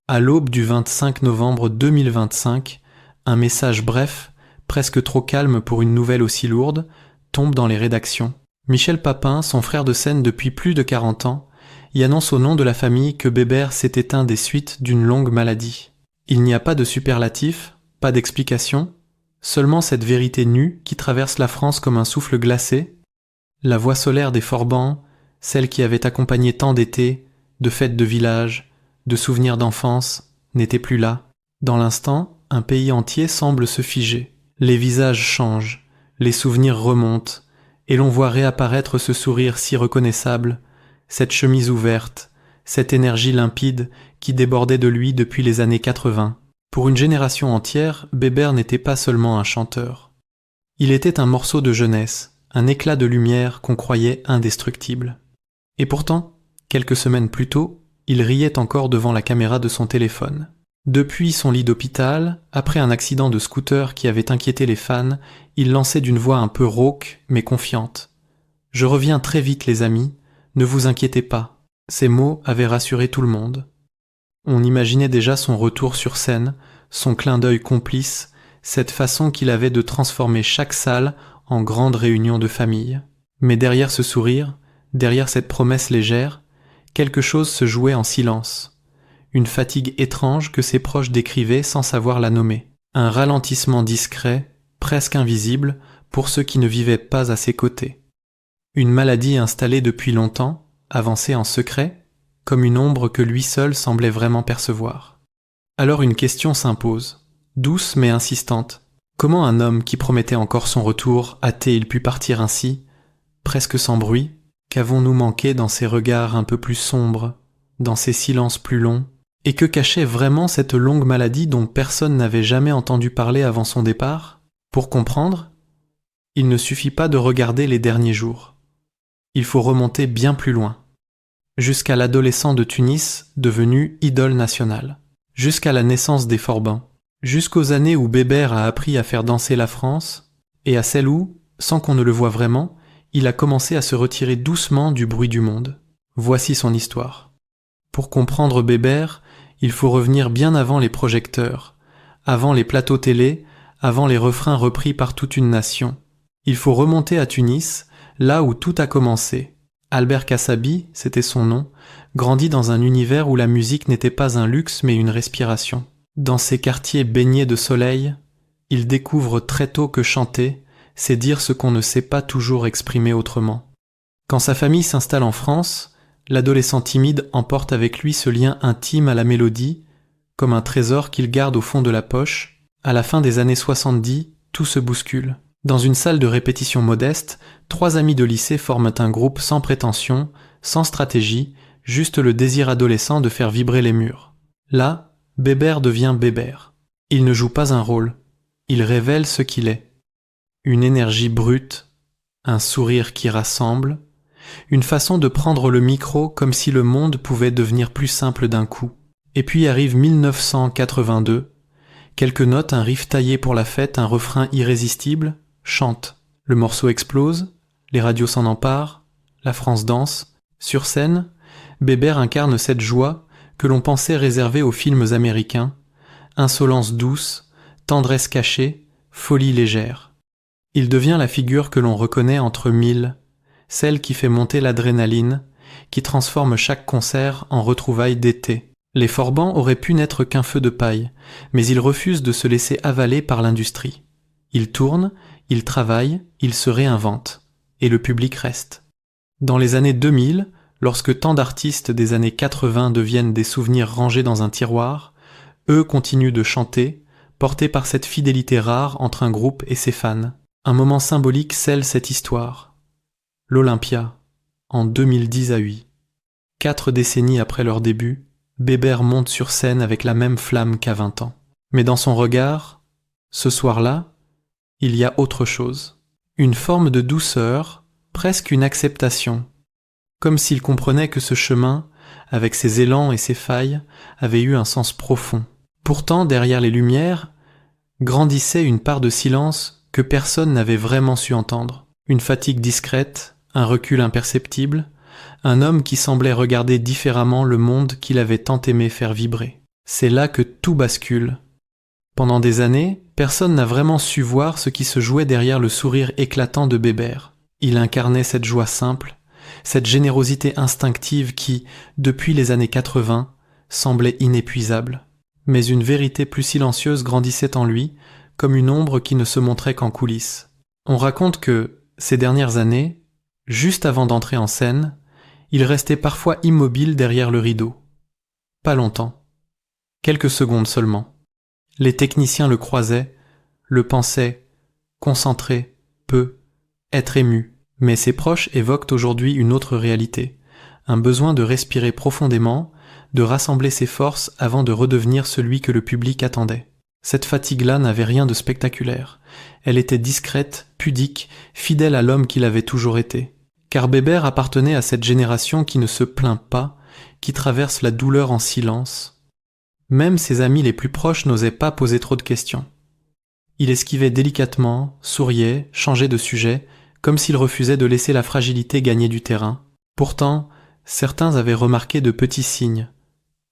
À l'aube du 25 novembre 2025, un message bref, presque trop calme pour une nouvelle aussi lourde, tombe dans les rédactions. Michel Papin, son frère de scène depuis plus de 40 ans, y annonce au nom de la famille que Bébert s'est éteint des suites d'une longue maladie. Il n'y a pas de superlatif, pas d'explication, seulement cette vérité nue qui traverse la France comme un souffle glacé, la voix solaire des Forbans, celle qui avait accompagné tant d'étés, de fêtes de village, de souvenirs d'enfance, n'était plus là. Dans l'instant, un pays entier semble se figer. Les visages changent, les souvenirs remontent, et l'on voit réapparaître ce sourire si reconnaissable, cette chemise ouverte, cette énergie limpide qui débordait de lui depuis les années 80. Pour une génération entière, Bébert n'était pas seulement un chanteur. Il était un morceau de jeunesse, un éclat de lumière qu'on croyait indestructible. Et pourtant, quelques semaines plus tôt, il riait encore devant la caméra de son téléphone. Depuis son lit d'hôpital, après un accident de scooter qui avait inquiété les fans, il lançait d'une voix un peu rauque mais confiante. « Je reviens très vite les amis, ne vous inquiétez pas. » Ces mots avaient rassuré tout le monde. On imaginait déjà son retour sur scène, son clin d'œil complice, cette façon qu'il avait de transformer chaque salle en grande réunion de famille. Mais derrière ce sourire, derrière cette promesse légère, quelque chose se jouait en silence. Une fatigue étrange que ses proches décrivaient sans savoir la nommer. Un ralentissement discret, presque invisible, pour ceux qui ne vivaient pas à ses côtés. Une maladie installée depuis longtemps, avancée en secret, comme une ombre que lui seul semblait vraiment percevoir. Alors une question s'impose, douce mais insistante. Comment un homme qui promettait encore son retour a-t-il pu partir ainsi, presque sans bruit? Qu'avons-nous manqué dans ces regards un peu plus sombres, dans ces silences plus longs? Et que cachait vraiment cette longue maladie dont personne n'avait jamais entendu parler avant son départ? Pour comprendre, il ne suffit pas de regarder les derniers jours. Il faut remonter bien plus loin. Jusqu'à l'adolescent de Tunis devenu idole nationale. Jusqu'à la naissance des Forbans. Jusqu'aux années où Bébert a appris à faire danser la France, et à celles où, sans qu'on ne le voie vraiment, il a commencé à se retirer doucement du bruit du monde. Voici son histoire. Pour comprendre Bébert, il faut revenir bien avant les projecteurs, avant les plateaux télé, avant les refrains repris par toute une nation. Il faut remonter à Tunis, là où tout a commencé. Albert Kassabi, c'était son nom, grandit dans un univers où la musique n'était pas un luxe mais une respiration. Dans ces quartiers baignés de soleil, il découvre très tôt que chanter, c'est dire ce qu'on ne sait pas toujours exprimer autrement. Quand sa famille s'installe en France, l'adolescent timide emporte avec lui ce lien intime à la mélodie, comme un trésor qu'il garde au fond de la poche. À la fin des années 70, tout se bouscule. Dans une salle de répétition modeste, 3 amis de lycée forment un groupe sans prétention, sans stratégie, juste le désir adolescent de faire vibrer les murs. Là, Bébert devient Bébert. Il ne joue pas un rôle, il révèle ce qu'il est. Une énergie brute, un sourire qui rassemble, une façon de prendre le micro comme si le monde pouvait devenir plus simple d'un coup. Et puis arrive 1982, quelques notes, un riff taillé pour la fête, un refrain irrésistible, chante. Le morceau explose, les radios s'en emparent, la France danse. Sur scène, Bébert incarne cette joie que l'on pensait réservée aux films américains, insolence douce, tendresse cachée, folie légère. Il devient la figure que l'on reconnaît entre mille, celle qui fait monter l'adrénaline, qui transforme chaque concert en retrouvailles d'été. Les Forbans auraient pu n'être qu'un feu de paille, mais ils refusent de se laisser avaler par l'industrie. Ils tournent, ils travaillent, ils se réinventent, et le public reste. Dans les années 2000, lorsque tant d'artistes des années 80 deviennent des souvenirs rangés dans un tiroir, eux continuent de chanter, portés par cette fidélité rare entre un groupe et ses fans. Un moment symbolique scelle cette histoire. L'Olympia, en 2010 à 8. 4 décennies après leur début, Bébert monte sur scène avec la même flamme qu'à 20 ans. Mais dans son regard, ce soir-là, il y a autre chose. Une forme de douceur, presque une acceptation. Comme s'il comprenait que ce chemin, avec ses élans et ses failles, avait eu un sens profond. Pourtant, derrière les lumières, grandissait une part de silence que personne n'avait vraiment su entendre. Une fatigue discrète, un recul imperceptible, un homme qui semblait regarder différemment le monde qu'il avait tant aimé faire vibrer. C'est là que tout bascule. Pendant des années, personne n'a vraiment su voir ce qui se jouait derrière le sourire éclatant de Bébert. Il incarnait cette joie simple, cette générosité instinctive qui, depuis les années 80, semblait inépuisable. Mais une vérité plus silencieuse grandissait en lui, comme une ombre qui ne se montrait qu'en coulisses. On raconte que, ces dernières années, juste avant d'entrer en scène, il restait parfois immobile derrière le rideau. Pas longtemps. Quelques secondes seulement. Les techniciens le croisaient, le pensaient, concentré, peu, être ému. Mais ses proches évoquent aujourd'hui une autre réalité, un besoin de respirer profondément, de rassembler ses forces avant de redevenir celui que le public attendait. Cette fatigue-là n'avait rien de spectaculaire. Elle était discrète, pudique, fidèle à l'homme qu'il avait toujours été. Car Bébert appartenait à cette génération qui ne se plaint pas, qui traverse la douleur en silence. Même ses amis les plus proches n'osaient pas poser trop de questions. Il esquivait délicatement, souriait, changeait de sujet, comme s'il refusait de laisser la fragilité gagner du terrain. Pourtant, certains avaient remarqué de petits signes.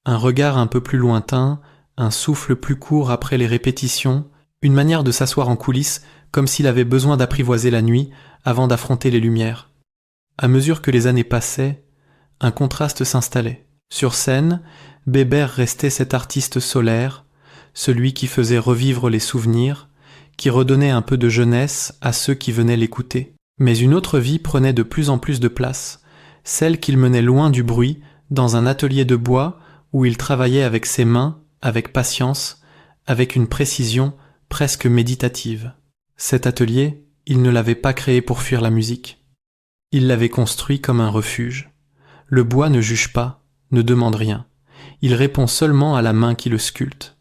Un regard un peu plus lointain, un souffle plus court après les répétitions, une manière de s'asseoir en coulisses comme s'il avait besoin d'apprivoiser la nuit avant d'affronter les lumières. À mesure que les années passaient, un contraste s'installait. Sur scène, Bébert restait cet artiste solaire, celui qui faisait revivre les souvenirs, qui redonnait un peu de jeunesse à ceux qui venaient l'écouter. Mais une autre vie prenait de plus en plus de place, celle qu'il menait loin du bruit, dans un atelier de bois où il travaillait avec ses mains, avec patience, avec une précision presque méditative. Cet atelier, il ne l'avait pas créé pour fuir la musique. Il l'avait construit comme un refuge. Le bois ne juge pas, ne demande rien. Il répond seulement à la main qui le sculpte.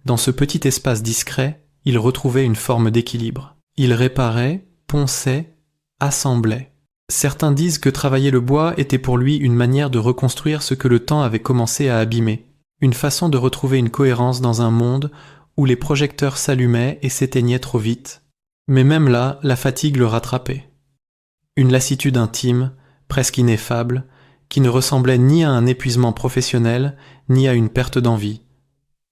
Dans ce petit espace discret, il retrouvait une forme d'équilibre. Il réparait, ponçait, assemblait. Certains disent que travailler le bois était pour lui une manière de reconstruire ce que le temps avait commencé à abîmer, une façon de retrouver une cohérence dans un monde où les projecteurs s'allumaient et s'éteignaient trop vite. Mais même là, la fatigue le rattrapait. Une lassitude intime, presque ineffable, qui ne ressemblait ni à un épuisement professionnel, ni à une perte d'envie.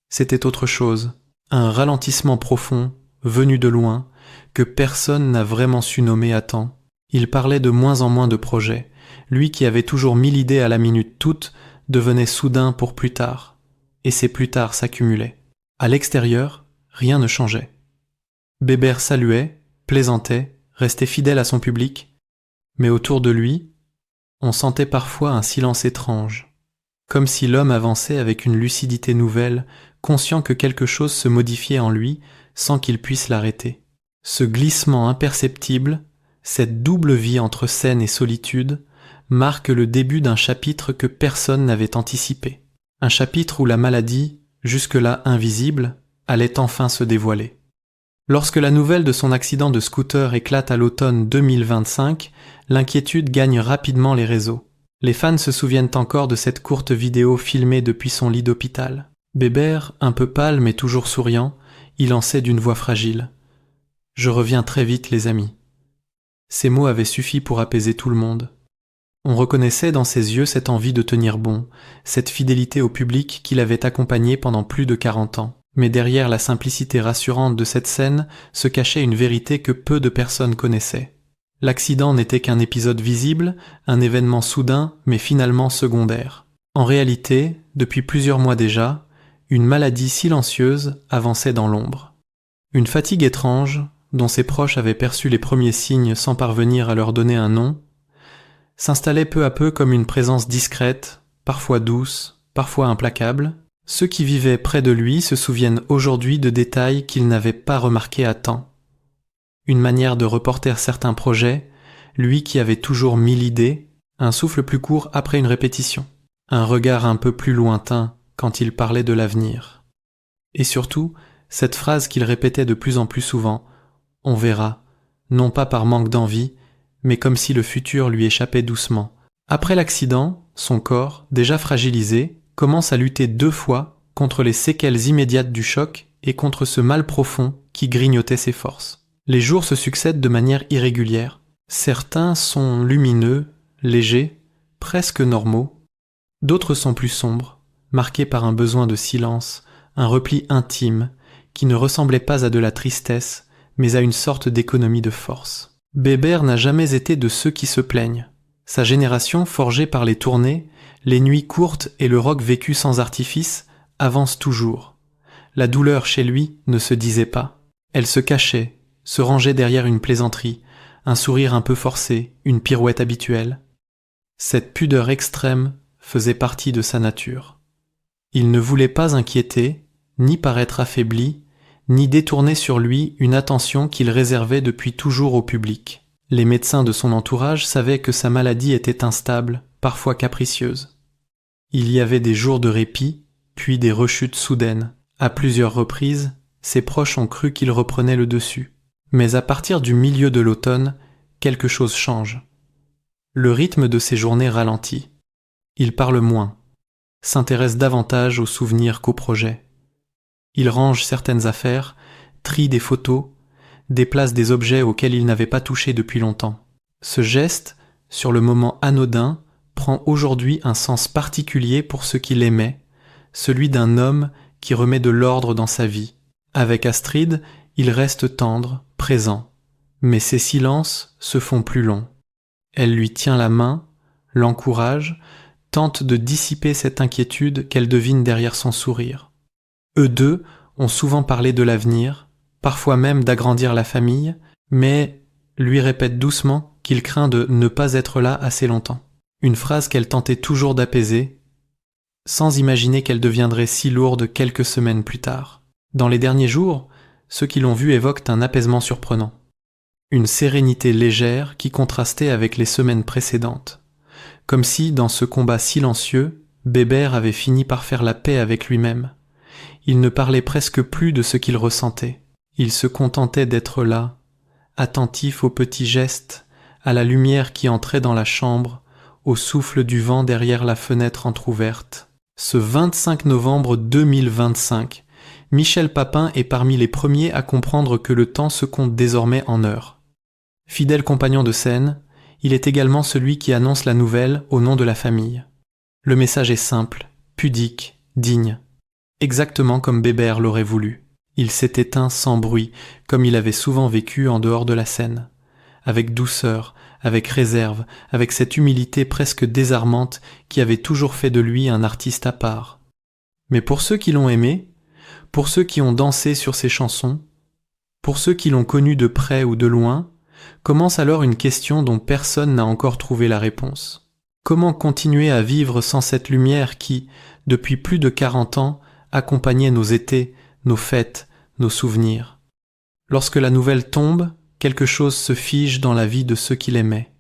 C'était autre chose, un ralentissement profond, venu de loin, que personne n'a vraiment su nommer à temps. Il parlait de moins en moins de projets. Lui qui avait toujours 1000 idées à la minute toute, devenait soudain pour plus tard. Et ces plus tard s'accumulaient. À l'extérieur, rien ne changeait. Bébert saluait, plaisantait, restait fidèle à son public, mais autour de lui, on sentait parfois un silence étrange, comme si l'homme avançait avec une lucidité nouvelle, conscient que quelque chose se modifiait en lui sans qu'il puisse l'arrêter. Ce glissement imperceptible, cette double vie entre scène et solitude, marque le début d'un chapitre que personne n'avait anticipé. Un chapitre où la maladie, jusque-là invisible, allait enfin se dévoiler. Lorsque la nouvelle de son accident de scooter éclate à l'automne 2025, l'inquiétude gagne rapidement les réseaux. Les fans se souviennent encore de cette courte vidéo filmée depuis son lit d'hôpital. Bébert, un peu pâle mais toujours souriant, il lançait d'une voix fragile. « Je reviens très vite, les amis. » Ces mots avaient suffi pour apaiser tout le monde. On reconnaissait dans ses yeux cette envie de tenir bon, cette fidélité au public qui l'avait accompagné pendant plus de 40 ans. Mais derrière la simplicité rassurante de cette scène se cachait une vérité que peu de personnes connaissaient. L'accident n'était qu'un épisode visible, un événement soudain, mais finalement secondaire. En réalité, depuis plusieurs mois déjà, une maladie silencieuse avançait dans l'ombre. Une fatigue étrange, dont ses proches avaient perçu les premiers signes sans parvenir à leur donner un nom, s'installait peu à peu comme une présence discrète, parfois douce, parfois implacable. Ceux qui vivaient près de lui se souviennent aujourd'hui de détails qu'ils n'avaient pas remarqués à temps. Une manière de reporter certains projets, lui qui avait toujours 1000 idées, un souffle plus court après une répétition, un regard un peu plus lointain quand il parlait de l'avenir. Et surtout, cette phrase qu'il répétait de plus en plus souvent, « On verra », non pas par manque d'envie, mais comme si le futur lui échappait doucement. Après l'accident, son corps, déjà fragilisé, commence à lutter 2 fois contre les séquelles immédiates du choc et contre ce mal profond qui grignotait ses forces. Les jours se succèdent de manière irrégulière. Certains sont lumineux, légers, presque normaux. D'autres sont plus sombres, marqué par un besoin de silence, un repli intime, qui ne ressemblait pas à de la tristesse, mais à une sorte d'économie de force. Bébert n'a jamais été de ceux qui se plaignent. Sa génération, forgée par les tournées, les nuits courtes et le rock vécu sans artifice, avance toujours. La douleur chez lui ne se disait pas. Elle se cachait, se rangeait derrière une plaisanterie, un sourire un peu forcé, une pirouette habituelle. Cette pudeur extrême faisait partie de sa nature. Il ne voulait pas inquiéter, ni paraître affaibli, ni détourner sur lui une attention qu'il réservait depuis toujours au public. Les médecins de son entourage savaient que sa maladie était instable, parfois capricieuse. Il y avait des jours de répit, puis des rechutes soudaines. À plusieurs reprises, ses proches ont cru qu'il reprenait le dessus. Mais à partir du milieu de l'automne, quelque chose change. Le rythme de ses journées ralentit. Il parle moins, s'intéresse davantage aux souvenirs qu'aux projets. Il range certaines affaires, trie des photos, déplace des objets auxquels il n'avait pas touché depuis longtemps. Ce geste, sur le moment anodin, prend aujourd'hui un sens particulier pour ce qu'il aimait, celui d'un homme qui remet de l'ordre dans sa vie. Avec Astrid, il reste tendre, présent, mais ses silences se font plus longs. Elle lui tient la main, l'encourage, tente de dissiper cette inquiétude qu'elle devine derrière son sourire. Eux deux ont souvent parlé de l'avenir, parfois même d'agrandir la famille, mais lui répète doucement qu'il craint de ne pas être là assez longtemps. Une phrase qu'elle tentait toujours d'apaiser, sans imaginer qu'elle deviendrait si lourde quelques semaines plus tard. Dans les derniers jours, ceux qui l'ont vue évoquent un apaisement surprenant. Une sérénité légère qui contrastait avec les semaines précédentes. Comme si, dans ce combat silencieux, Bébert avait fini par faire la paix avec lui-même. Il ne parlait presque plus de ce qu'il ressentait. Il se contentait d'être là, attentif aux petits gestes, à la lumière qui entrait dans la chambre, au souffle du vent derrière la fenêtre entr'ouverte. Ce 25 novembre 2025, Michel Papin est parmi les premiers à comprendre que le temps se compte désormais en heures. Fidèle compagnon de scène, il est également celui qui annonce la nouvelle au nom de la famille. Le message est simple, pudique, digne. Exactement comme Bébert l'aurait voulu. Il s'est éteint sans bruit, comme il avait souvent vécu en dehors de la scène. Avec douceur, avec réserve, avec cette humilité presque désarmante qui avait toujours fait de lui un artiste à part. Mais pour ceux qui l'ont aimé, pour ceux qui ont dansé sur ses chansons, pour ceux qui l'ont connu de près ou de loin, commence alors une question dont personne n'a encore trouvé la réponse. Comment continuer à vivre sans cette lumière qui, depuis plus de 40 ans, accompagnait nos étés, nos fêtes, nos souvenirs? Lorsque la nouvelle tombe, quelque chose se fige dans la vie de ceux qui l'aimaient.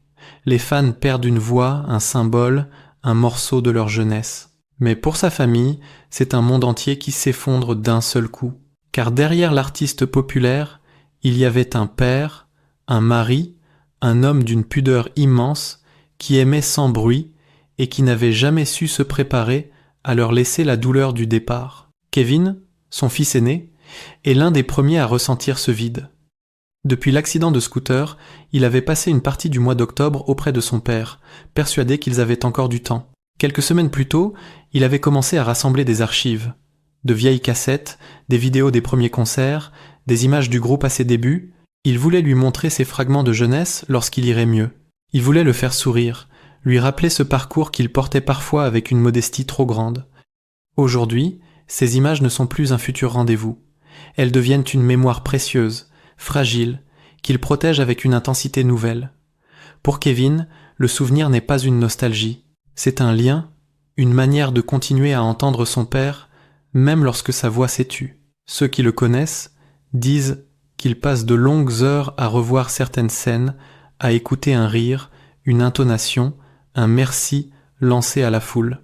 Les fans perdent une voix, un symbole, un morceau de leur jeunesse. Mais pour sa famille, c'est un monde entier qui s'effondre d'un seul coup. Car derrière l'artiste populaire, il y avait un père, un mari, un homme d'une pudeur immense, qui aimait sans bruit et qui n'avait jamais su se préparer à leur laisser la douleur du départ. Kevin, son fils aîné, est l'un des premiers à ressentir ce vide. Depuis l'accident de scooter, il avait passé une partie du mois d'octobre auprès de son père, persuadé qu'ils avaient encore du temps. Quelques semaines plus tôt, il avait commencé à rassembler des archives, de vieilles cassettes, des vidéos des premiers concerts, des images du groupe à ses débuts. Il voulait lui montrer ses fragments de jeunesse lorsqu'il irait mieux. Il voulait le faire sourire, lui rappeler ce parcours qu'il portait parfois avec une modestie trop grande. Aujourd'hui, ces images ne sont plus un futur rendez-vous. Elles deviennent une mémoire précieuse, fragile, qu'il protège avec une intensité nouvelle. Pour Kevin, le souvenir n'est pas une nostalgie. C'est un lien, une manière de continuer à entendre son père, même lorsque sa voix s'est tue. Ceux qui le connaissent disent qu'il passe de longues heures à revoir certaines scènes, à écouter un rire, une intonation, un merci lancé à la foule.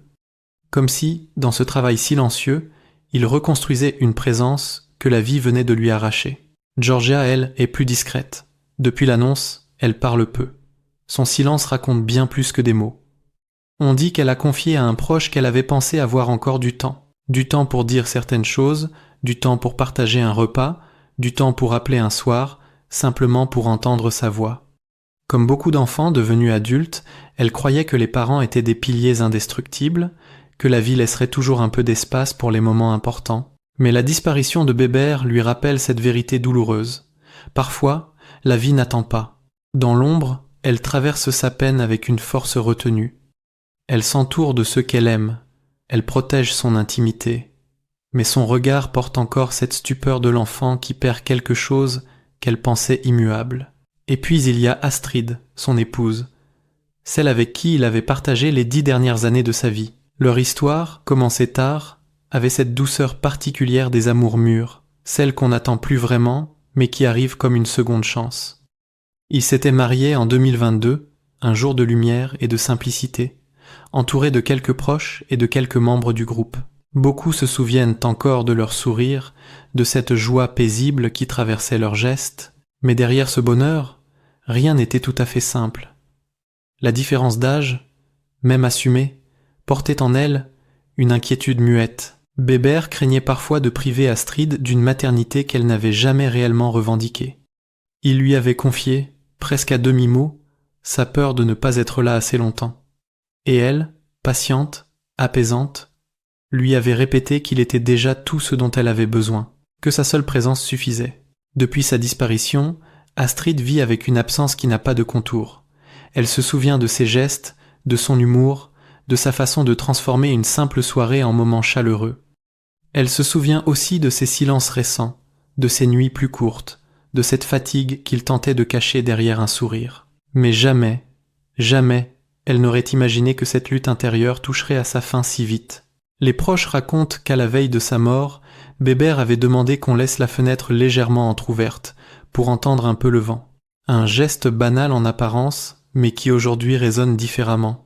Comme si, dans ce travail silencieux, il reconstruisait une présence que la vie venait de lui arracher. Georgia, elle, est plus discrète. Depuis l'annonce, elle parle peu. Son silence raconte bien plus que des mots. On dit qu'elle a confié à un proche qu'elle avait pensé avoir encore du temps. Du temps pour dire certaines choses, du temps pour partager un repas, du temps pour appeler un soir, simplement pour entendre sa voix. Comme beaucoup d'enfants devenus adultes, elle croyait que les parents étaient des piliers indestructibles, que la vie laisserait toujours un peu d'espace pour les moments importants. Mais la disparition de Bébert lui rappelle cette vérité douloureuse. Parfois, la vie n'attend pas. Dans l'ombre, elle traverse sa peine avec une force retenue. Elle s'entoure de ceux qu'elle aime. Elle protège son intimité. Mais son regard porte encore cette stupeur de l'enfant qui perd quelque chose qu'elle pensait immuable. Et puis il y a Astrid, son épouse, celle avec qui il avait partagé les 10 dernières années de sa vie. Leur histoire, commencée tard, avait cette douceur particulière des amours mûrs, celle qu'on n'attend plus vraiment, mais qui arrive comme une seconde chance. Ils s'étaient mariés en 2022, un jour de lumière et de simplicité, entourés de quelques proches et de quelques membres du groupe. Beaucoup se souviennent encore de leur sourire, de cette joie paisible qui traversait leurs gestes, mais derrière ce bonheur, rien n'était tout à fait simple. La différence d'âge, même assumée, portait en elle une inquiétude muette. Bébert craignait parfois de priver Astrid d'une maternité qu'elle n'avait jamais réellement revendiquée. Il lui avait confié, presque à demi-mot, sa peur de ne pas être là assez longtemps. Et elle, patiente, apaisante, lui avait répété qu'il était déjà tout ce dont elle avait besoin, que sa seule présence suffisait. Depuis sa disparition, Astrid vit avec une absence qui n'a pas de contour. Elle se souvient de ses gestes, de son humour, de sa façon de transformer une simple soirée en moment chaleureux. Elle se souvient aussi de ses silences récents, de ses nuits plus courtes, de cette fatigue qu'il tentait de cacher derrière un sourire. Mais jamais, jamais, elle n'aurait imaginé que cette lutte intérieure toucherait à sa fin si vite. Les proches racontent qu'à la veille de sa mort, Bébert avait demandé qu'on laisse la fenêtre légèrement entr'ouverte pour entendre un peu le vent. Un geste banal en apparence, mais qui aujourd'hui résonne différemment.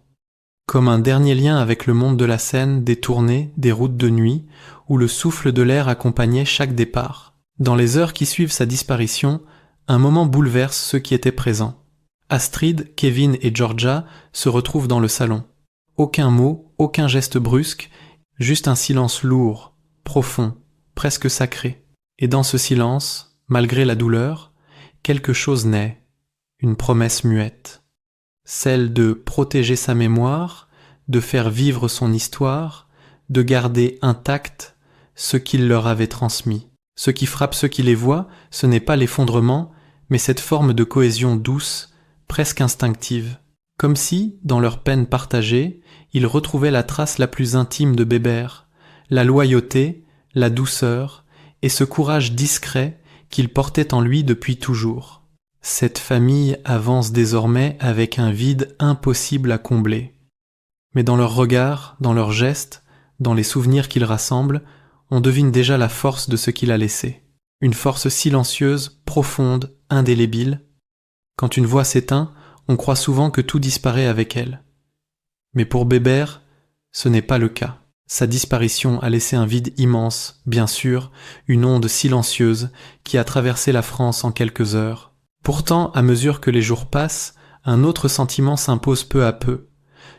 Comme un dernier lien avec le monde de la scène, des tournées, des routes de nuit, où le souffle de l'air accompagnait chaque départ. Dans les heures qui suivent sa disparition, un moment bouleverse ceux qui étaient présents. Astrid, Kevin et Georgia se retrouvent dans le salon. Aucun mot, aucun geste brusque, juste un silence lourd, profond, presque sacré. Et dans ce silence, malgré la douleur, quelque chose naît, une promesse muette. Celle de protéger sa mémoire, de faire vivre son histoire, de garder intact ce qu'il leur avait transmis. Ce qui frappe ceux qui les voient, ce n'est pas l'effondrement, mais cette forme de cohésion douce, presque instinctive. Comme si, dans leur peine partagée, ils retrouvaient la trace la plus intime de Bébert, la loyauté, la douceur et ce courage discret qu'il portait en lui depuis toujours. Cette famille avance désormais avec un vide impossible à combler. Mais dans leurs regards, dans leurs gestes, dans les souvenirs qu'ils rassemblent, on devine déjà la force de ce qu'il a laissé. Une force silencieuse, profonde, indélébile. Quand une voix s'éteint, on croit souvent que tout disparaît avec elle. Mais pour Bébert, ce n'est pas le cas. Sa disparition a laissé un vide immense, bien sûr, une onde silencieuse qui a traversé la France en quelques heures. Pourtant, à mesure que les jours passent, un autre sentiment s'impose peu à peu,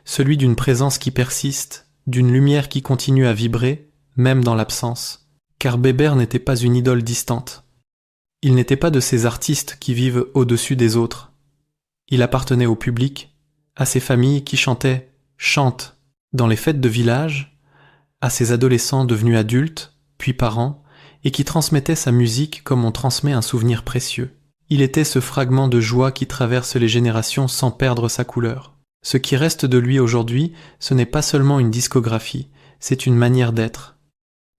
celui d'une présence qui persiste, d'une lumière qui continue à vibrer, même dans l'absence. Car Bébert n'était pas une idole distante. Il n'était pas de ces artistes qui vivent au-dessus des autres. Il appartenait au public, à ces familles qui chantent dans les fêtes de village, à ces adolescents devenus adultes, puis parents, et qui transmettaient sa musique comme on transmet un souvenir précieux. Il était ce fragment de joie qui traverse les générations sans perdre sa couleur. Ce qui reste de lui aujourd'hui, ce n'est pas seulement une discographie, c'est une manière d'être.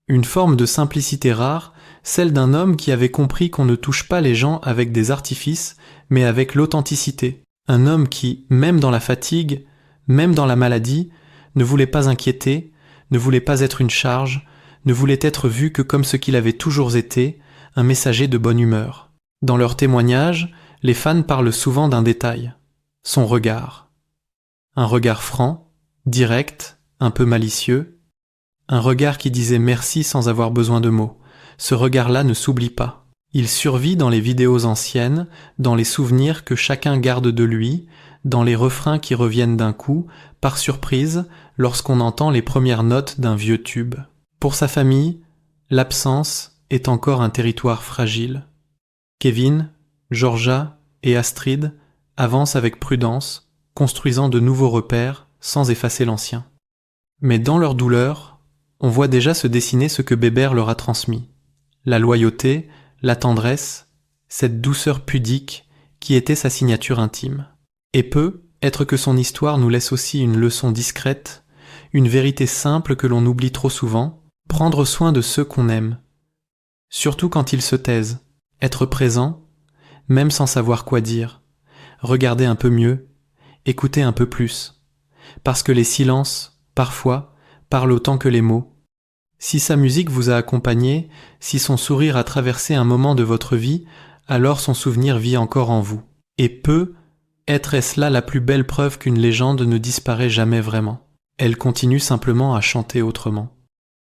Une forme de simplicité rare, celle d'un homme qui avait compris qu'on ne touche pas les gens avec des artifices, mais avec l'authenticité. Un homme qui, même dans la fatigue, même dans la maladie, ne voulait pas inquiéter, ne voulait pas être une charge, ne voulait être vu que comme ce qu'il avait toujours été, un messager de bonne humeur. Dans leurs témoignages, les fans parlent souvent d'un détail, son regard. Un regard franc, direct, un peu malicieux, un regard qui disait merci sans avoir besoin de mots. Ce regard-là ne s'oublie pas. Il survit dans les vidéos anciennes, dans les souvenirs que chacun garde de lui, dans les refrains qui reviennent d'un coup, par surprise, lorsqu'on entend les premières notes d'un vieux tube. Pour sa famille, l'absence est encore un territoire fragile. Kevin, Georgia et Astrid avancent avec prudence, construisant de nouveaux repères sans effacer l'ancien. Mais dans leur douleur, on voit déjà se dessiner ce que Bébert leur a transmis. La loyauté, la tendresse, cette douceur pudique qui était sa signature intime. Et peut être que son histoire nous laisse aussi une leçon discrète, une vérité simple que l'on oublie trop souvent, prendre soin de ceux qu'on aime. Surtout quand ils se taisent, être présent, même sans savoir quoi dire, regarder un peu mieux, écouter un peu plus, parce que les silences, parfois, parlent autant que les mots. Si sa musique vous a accompagné, si son sourire a traversé un moment de votre vie, alors son souvenir vit encore en vous. Et est-ce là la plus belle preuve qu'une légende ne disparaît jamais vraiment? Elle continue simplement à chanter autrement.